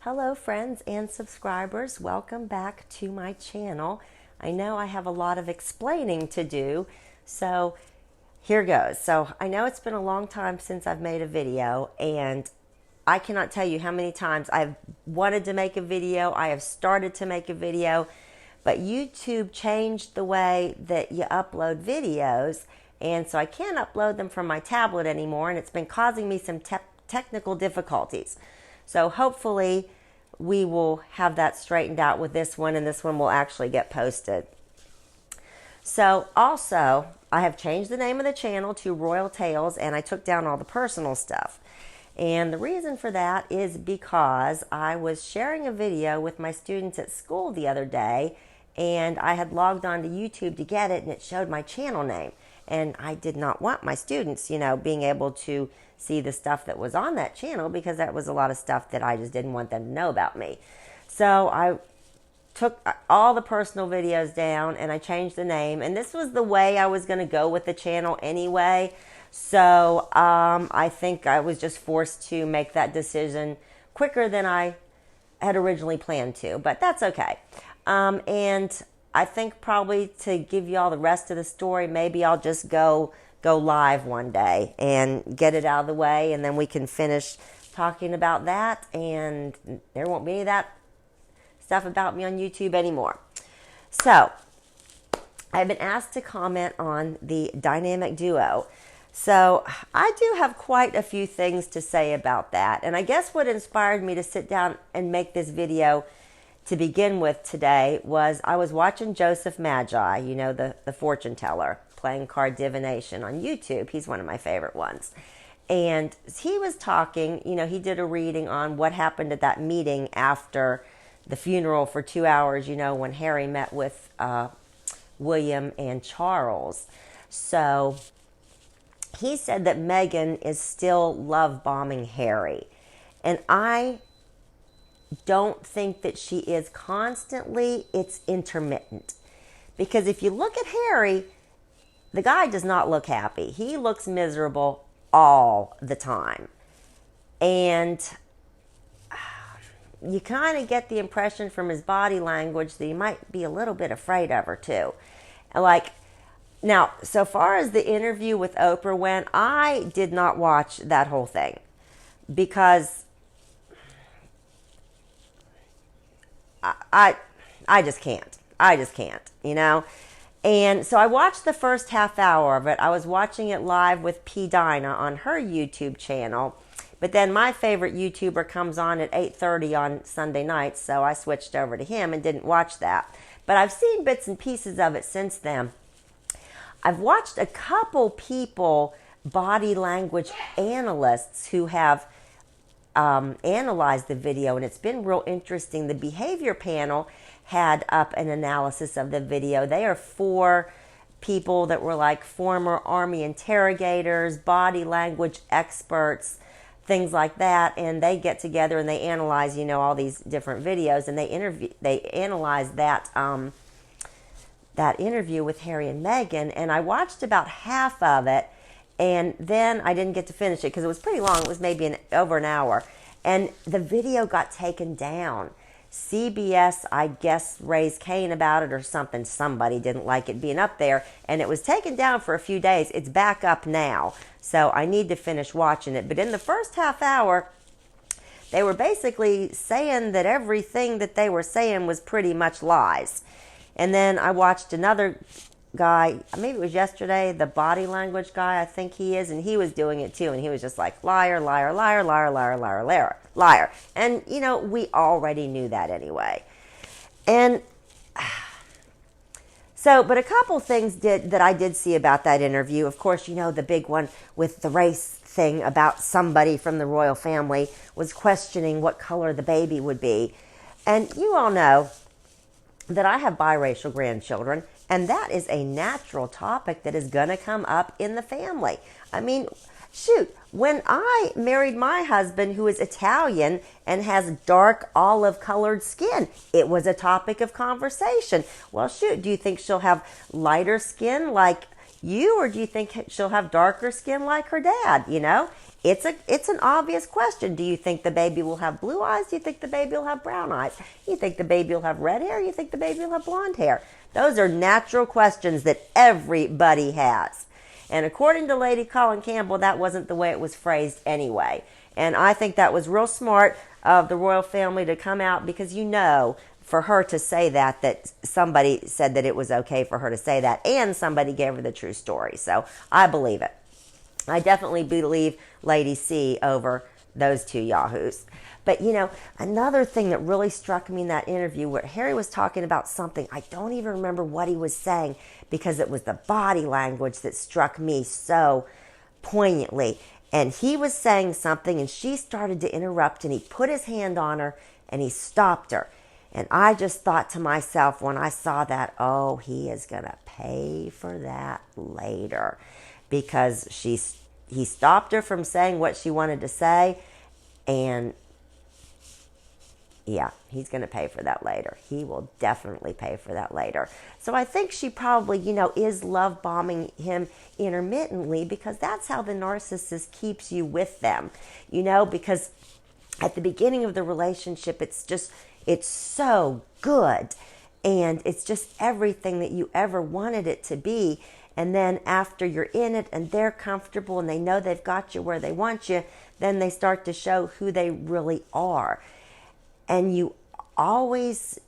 Hello friends and subscribers, welcome back to my channel. I know I have a lot of explaining to do, so here goes. So I know it's been a long time since I've made a video, and I cannot tell you how many times I've wanted to make a video, I have started to make a video, but YouTube changed the way that you upload videos, and so I can't upload them from my tablet anymore, and it's been causing me some technical difficulties. So hopefully we will have that straightened out with this one, and this one will actually get posted. So also, I have changed the name of the channel to Royal Tales, and I took down all the personal stuff. And the reason for that is because I was sharing a video with my students at school the other day, and I had logged on to YouTube to get it, and it showed my channel name. And I did not want my students, being able to see the stuff that was on that channel, because that was a lot of stuff that I just didn't want them to know about me. So I took all the personal videos down and I changed the name. And this was the way I was going to go with the channel anyway. So I think I was just forced to make that decision quicker than I had originally planned to. But that's okay. And I think probably to give you all the rest of the story, maybe I'll just go live one day and get it out of the way, and then we can finish talking about that, and there won't be any of that stuff about me on YouTube anymore. So I've been asked to comment on the dynamic duo. So I do have quite a few things to say about that, and I guess what inspired me to sit down and make this video to begin with today was I was watching Joseph Magi, the fortune teller, playing card divination on YouTube. He's one of my favorite ones. And he was talking, he did a reading on what happened at that meeting after the funeral for 2 hours, when Harry met with William and Charles. So he said that Meghan is still love bombing Harry. And I don't think that she is constantly. It's intermittent. Because if you look at Harry, the guy does not look happy. He looks miserable all the time. And you kind of get the impression from his body language that he might be a little bit afraid of her too. Now, so far as the interview with Oprah went, I did not watch that whole thing because I just can't. And so I watched the first half hour of it. I was watching it live with P. Dinah on her YouTube channel. But then my favorite YouTuber comes on at 8:30 on Sunday nights, so I switched over to him and didn't watch that. But I've seen bits and pieces of it since then. I've watched a couple people, body language analysts, who have analyzed the video, and it's been real interesting. The behavior panel had up an analysis of the video. They are 4 people that were like former Army interrogators, body language experts, things like that, and they get together and they analyze, all these different videos, and they analyze that that interview with Harry and Meghan, and I watched about half of it, and then I didn't get to finish it because it was pretty long. It was maybe over an hour, and the video got taken down. CBS, I guess, raised Cain about it or something. Somebody didn't like it being up there, and it was taken down for a few days. It's back up now, so I need to finish watching it. But in the first half hour, they were basically saying that everything that they were saying was pretty much lies. And then I watched another guy, maybe it was yesterday, the body language guy, I think he is, and he was doing it too, and he was just like, liar, liar, liar, liar, liar, liar, liar, liar. And, we already knew that anyway. And so, but a couple things that I did see about that interview. Of course, the big one with the race thing about somebody from the royal family was questioning what color the baby would be. And you all know that I have biracial grandchildren, and that is a natural topic that is going to come up in the family. I mean, shoot, when I married my husband, who is Italian and has dark olive colored skin, it was a topic of conversation. Well, shoot, do you think she'll have lighter skin like, you, or do you think she'll have darker skin like her dad? It's an obvious question. Do you think the baby will have blue eyes? Do you think the baby will have brown eyes? You think the baby will have red hair? You think the baby will have blonde hair? Those are natural questions that everybody has. And according to Lady Colin Campbell, that wasn't the way it was phrased anyway. And I think that was real smart of the royal family to come out, because for her to say that somebody said that it was okay for her to say that, and somebody gave her the true story. So I believe it. I definitely believe Lady C over those two yahoos. But, another thing that really struck me in that interview, where Harry was talking about something, I don't even remember what he was saying, because it was the body language that struck me so poignantly. And he was saying something, and she started to interrupt, and he put his hand on her, and he stopped her. And I just thought to myself when I saw that, oh, he is going to pay for that later, because he stopped her from saying what she wanted to say, and yeah, he's going to pay for that later. He will definitely pay for that later. So I think she probably, is love bombing him intermittently, because that's how the narcissist keeps you with them, because at the beginning of the relationship, it's so good, and it's just everything that you ever wanted it to be. And then after you're in it and they're comfortable and they know they've got you where they want you, then they start to show who they really are. And you always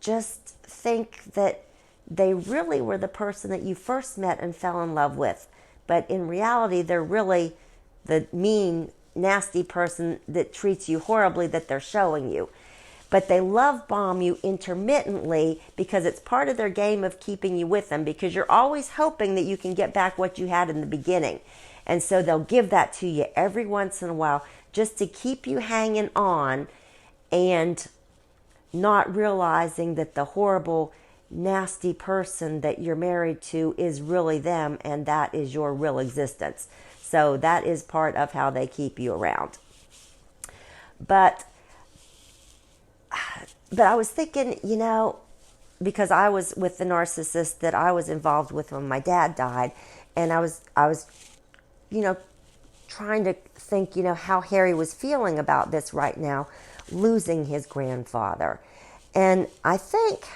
just think that they really were the person that you first met and fell in love with. But in reality, they're really the mean, nasty person that treats you horribly that they're showing you. But they love bomb you intermittently, because it's part of their game of keeping you with them, because you're always hoping that you can get back what you had in the beginning. And so they'll give that to you every once in a while, just to keep you hanging on, and not realizing that the horrible, nasty person that you're married to is really them, and that is your real existence. So that is part of how they keep you around. But I was thinking, because I was with the narcissist that I was involved with when my dad died, and I was trying to think, how Harry was feeling about this right now, losing his grandfather. And I think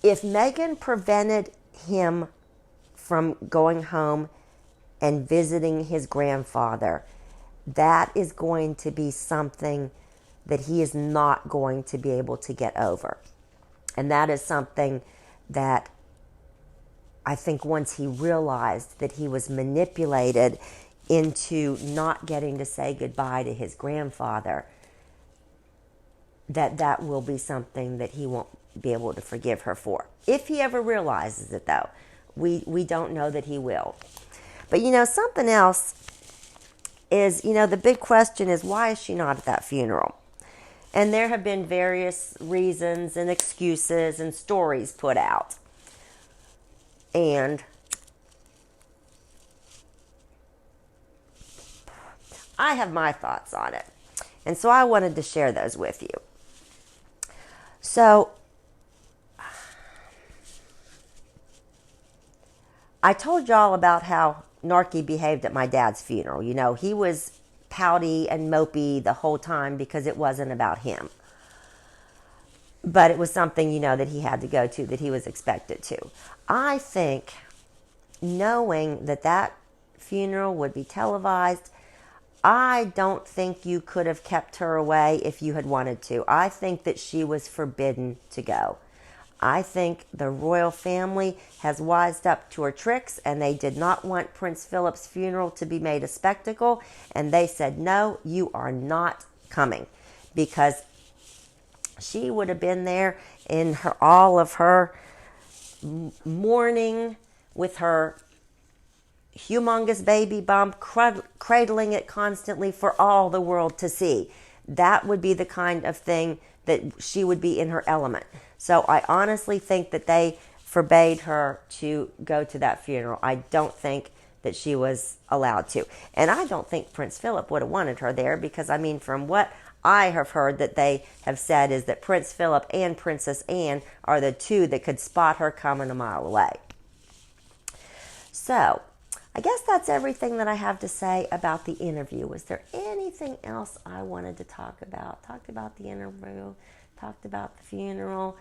if Meghan prevented him from going home and visiting his grandfather, that is going to be something that he is not going to be able to get over. And that is something that I think once he realized that he was manipulated into not getting to say goodbye to his grandfather, that will be something that he won't be able to forgive her for. If he ever realizes it, though. We don't know that he will. But, something else is, the big question is, why is she not at that funeral? And there have been various reasons and excuses and stories put out. And I have my thoughts on it. And so I wanted to share those with you. So I told y'all about how Narky behaved at my dad's funeral. He was pouty and mopey the whole time because it wasn't about him. But it was something, that he had to go to, that he was expected to. I think, knowing that funeral would be televised, I don't think you could have kept her away if you had wanted to. I think that she was forbidden to go. I think the royal family has wised up to her tricks, and they did not want Prince Philip's funeral to be made a spectacle, and they said, no, you are not coming, because she would have been there in all of her mourning with her humongous baby bump, cradling it constantly for all the world to see. That would be the kind of thing that she would be in her element. So I honestly think that they forbade her to go to that funeral. I don't think that she was allowed to. And I don't think Prince Philip would have wanted her there, because, from what I have heard that they have said is that Prince Philip and Princess Anne are the two that could spot her coming a mile away. So, I guess that's everything that I have to say about the interview. Was there anything else I wanted to talk about? Talked about the interview, talked about the funeral.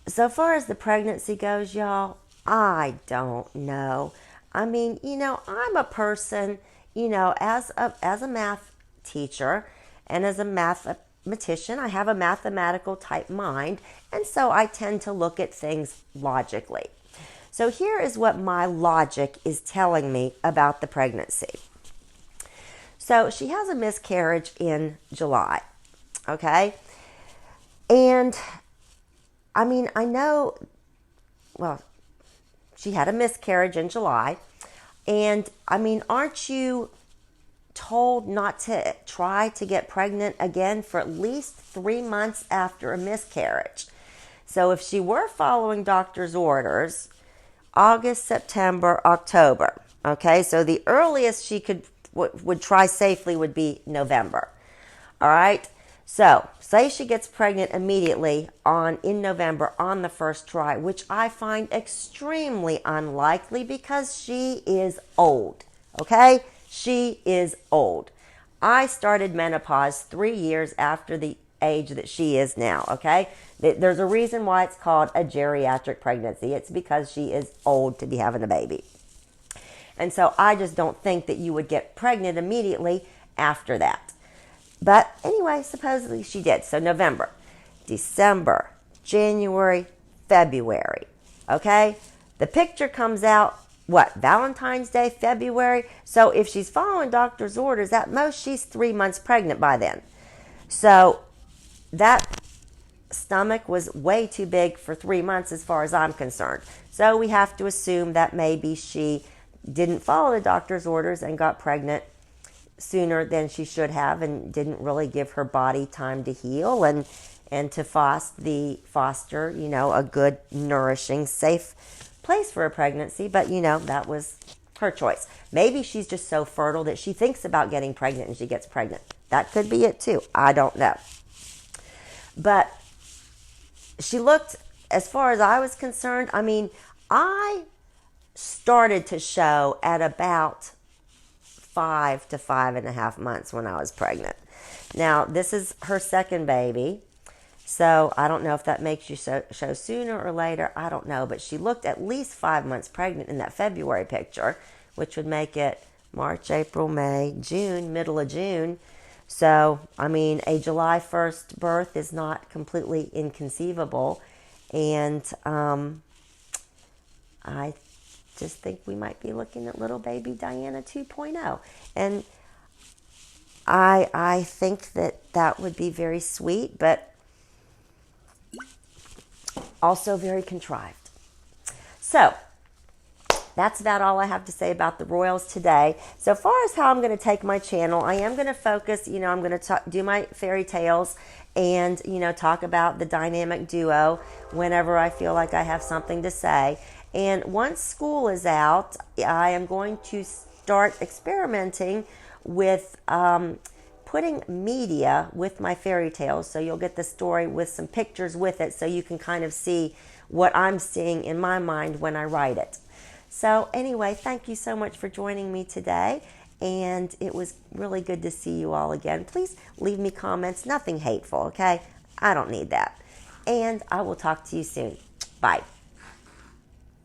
So far as the pregnancy goes, y'all, I don't know. I mean, I'm a person, as a math teacher and as a mathematician, I have a mathematical type mind, and so I tend to look at things logically. So here is what my logic is telling me about the pregnancy. So she has a miscarriage in July, okay? And I mean, I know, well, she had a miscarriage in July. And I mean, aren't you told not to try to get pregnant again for at least 3 months after a miscarriage? So if she were following doctor's orders, August, September, October, okay? So the earliest she would try safely would be November, all right? So say she gets pregnant immediately in November on the first try, which I find extremely unlikely because she is old, okay? She is old. I started menopause 3 years after the age that she is now, okay? There's a reason why it's called a geriatric pregnancy. It's because she is old to be having a baby. And so I just don't think that you would get pregnant immediately after that. But anyway, supposedly she did. So November, December, January, February, okay? The picture comes out, Valentine's Day, February? So if she's following doctor's orders, at most she's 3 months pregnant by then. So that stomach was way too big for 3 months as far as I'm concerned. So we have to assume that maybe she didn't follow the doctor's orders and got pregnant sooner than she should have and didn't really give her body time to heal and to foster, a good, nourishing, safe place for a pregnancy. But, that was her choice. Maybe she's just so fertile that she thinks about getting pregnant and she gets pregnant. That could be it too. I don't know. But she looked, as far as I was concerned, I mean, I started to show at about 5 to 5.5 months when I was pregnant. Now, this is her second baby, so I don't know if that makes you show sooner or later. I don't know, but she looked at least 5 months pregnant in that February picture, which would make it March, April, May, June, middle of June. So, I mean, a July 1st birth is not completely inconceivable, and I just think we might be looking at little baby Diana 2.0. And I think that would be very sweet, but also very contrived. So, that's about all I have to say about the royals today. So far as how I'm going to take my channel, I am going to focus, I'm going to do my fairy tales and, talk about the dynamic duo whenever I feel like I have something to say. And once school is out, I am going to start experimenting with putting media with my fairy tales. So you'll get the story with some pictures with it so you can kind of see what I'm seeing in my mind when I write it. So anyway, thank you so much for joining me today, and it was really good to see you all again. Please leave me comments, nothing hateful, okay? I don't need that. And I will talk to you soon. Bye.